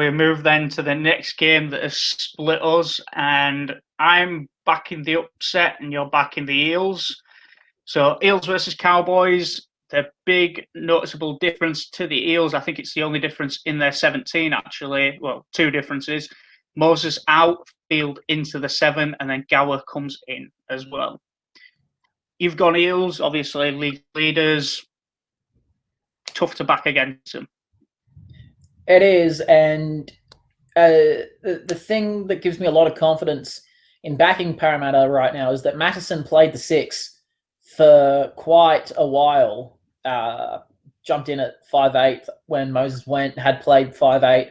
we move then to the next game that has split us, and I'm backing the upset and you're backing the Eels. So Eels versus Cowboys, the big noticeable difference to the Eels, I think it's the only difference in their 17 actually, well, two differences. Moses out, Field into the 7, and then Gower comes in as well. You've gone Eels, obviously league leaders, tough to back against them. It is, and the thing that gives me a lot of confidence in backing Parramatta right now is that Matteson played the 6 for quite a while. Jumped in at 5'8" when Moses had played 5'8",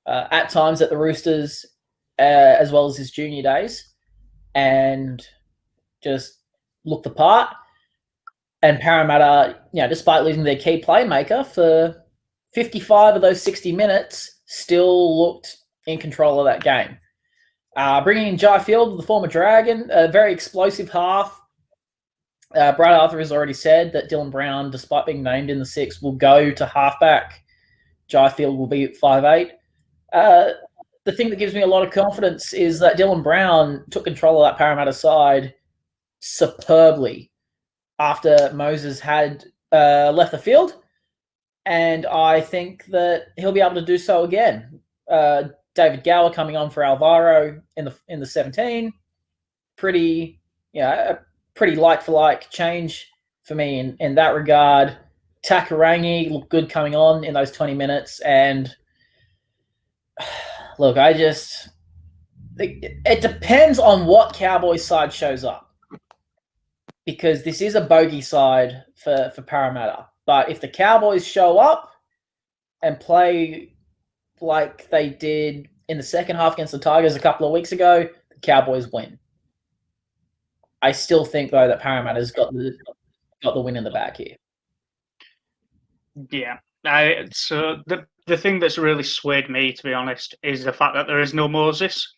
at times at the Roosters, as well as his junior days, and just looked the part. And Parramatta, despite losing their key playmaker for 55 of those 60 minutes, still looked in control of that game. Bringing in Jai Field, the former Dragon, a very explosive half. Brad Arthur has already said that Dylan Brown, despite being named in the 6, will go to halfback. Jai Field will be at 5'8". The thing that gives me a lot of confidence is that Dylan Brown took control of that Parramatta side superbly after Moses had left the field, and I think that he'll be able to do so again. David Gower coming on for Alvaro in the 17, pretty like for like change for me in that regard. Takarangi looked good coming on in those 20 minutes, and look, it depends on what Cowboys side shows up, because this is a bogey side for Parramatta. But if the Cowboys show up and play like they did in the second half against the Tigers a couple of weeks ago, the Cowboys win. I still think, though, that Parramatta's got the win in the bag here. Yeah. So the thing that's really swayed me, to be honest, is the fact that there is no Moses.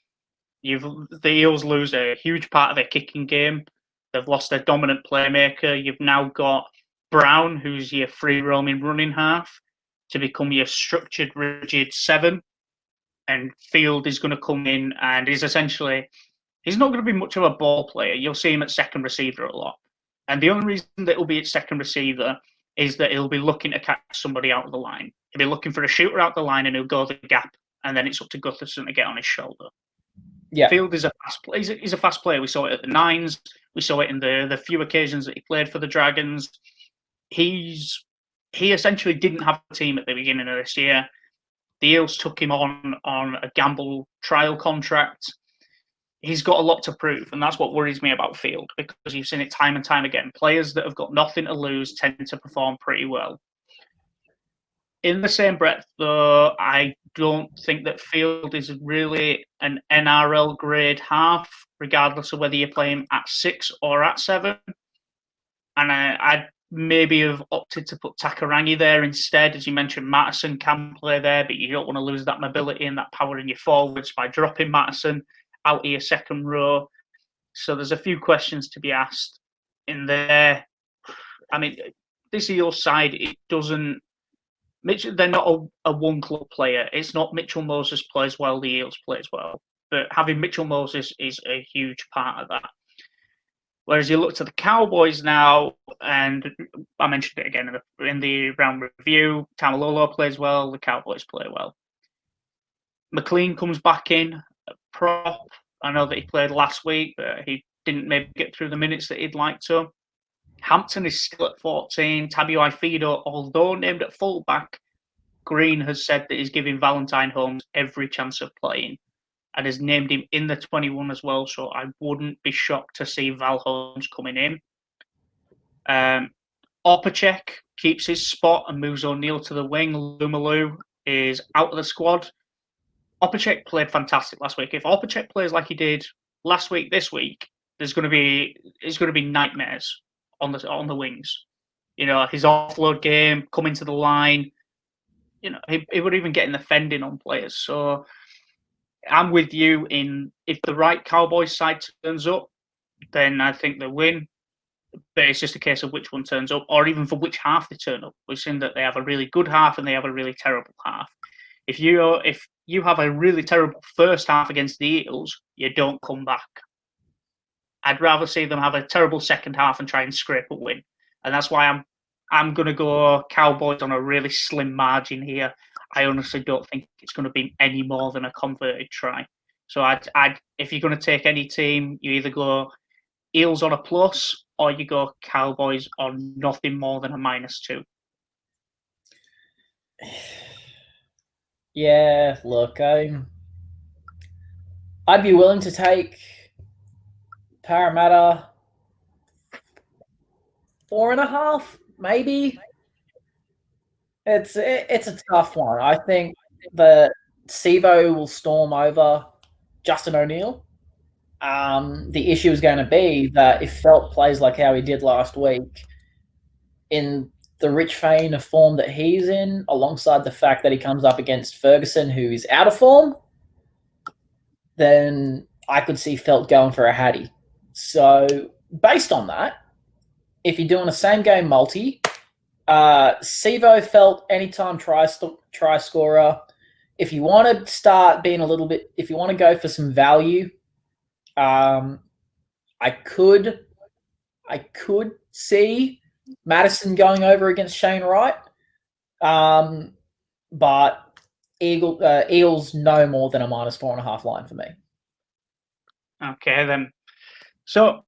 The Eels lose a huge part of their kicking game. They've lost their dominant playmaker. You've now got Brown, who's your free-roaming running half, to become your structured, rigid 7. And Field is going to come in and he's not going to be much of a ball player. You'll see him at second receiver a lot. And the only reason that he'll be at second receiver is that he'll be looking to catch somebody out of the line. He'll be looking for a shooter out the line and he'll go the gap. And then it's up to Gutherson to get on his shoulder. Yeah. Field is a fast player. He's a fast player. We saw it at the Nines. We saw it in the few occasions that he played for the Dragons. He essentially didn't have a team at the beginning of this year. The Eels took him on a gamble trial contract. He's got a lot to prove, and that's what worries me about Field, because you've seen it time and time again. Players that have got nothing to lose tend to perform pretty well. In the same breath, though, I don't think that Field is really an NRL grade half, regardless of whether you play him at 6 or at 7. And I'd maybe have opted to put Takarangi there instead. As you mentioned, Matteson can play there, but you don't want to lose that mobility and that power in your forwards by dropping Matteson out of your second row. So there's a few questions to be asked in there. I mean, this Eels side, they're not a one-club player. It's not Mitchell Moses plays well, the Eels plays well. But having Mitchell Moses is a huge part of that. Whereas you look to the Cowboys now, and I mentioned it again in the round review, Tamalolo plays well, the Cowboys play well. McLean comes back in, prop. I know that he played last week, but he didn't maybe get through the minutes that he'd like to. Hampton is still at 14. Tabuai Fido, although named at fullback, Green has said that he's giving Valentine Holmes every chance of playing, and has named him in the 21 as well, so I wouldn't be shocked to see Val Holmes coming in. Opacek keeps his spot and moves O'Neill to the wing. Lumalu is out of the squad. Opacek played fantastic last week. If Opacek plays like he did last week, this week, it's going to be nightmares on the wings. His offload game, coming to the line, he would even get in the fending on players. So I'm with you in, if the right Cowboys side turns up, then I think they win. But it's just a case of which one turns up, or even for which half they turn up. We've seen that they have a really good half and they have a really terrible half. If you have a really terrible first half against the Eels, you don't come back. I'd rather see them have a terrible second half and try and scrape a win. And that's why I'm going to go Cowboys on a really slim margin here. I honestly don't think it's going to be any more than a converted try. So if you're going to take any team, you either go Eels on a plus or you go Cowboys on nothing more than a -2. Yeah, look, I'd be willing to take Parramatta 4.5, maybe. It's a tough one. I think that Sivo will storm over Justin O'Neill. The issue is going to be that if Felt plays like how he did last week, in the rich vein of form that he's in, alongside the fact that he comes up against Ferguson, who is out of form, then I could see Felt going for a Hattie. So based on that, if you're doing a same game multi, Sivo Felt anytime try scorer. If you want to start being a little bit, if you want to go for some value, I could see Madison going over against Shane Wright, but Eels no more than a -4.5 line for me. Okay, then. So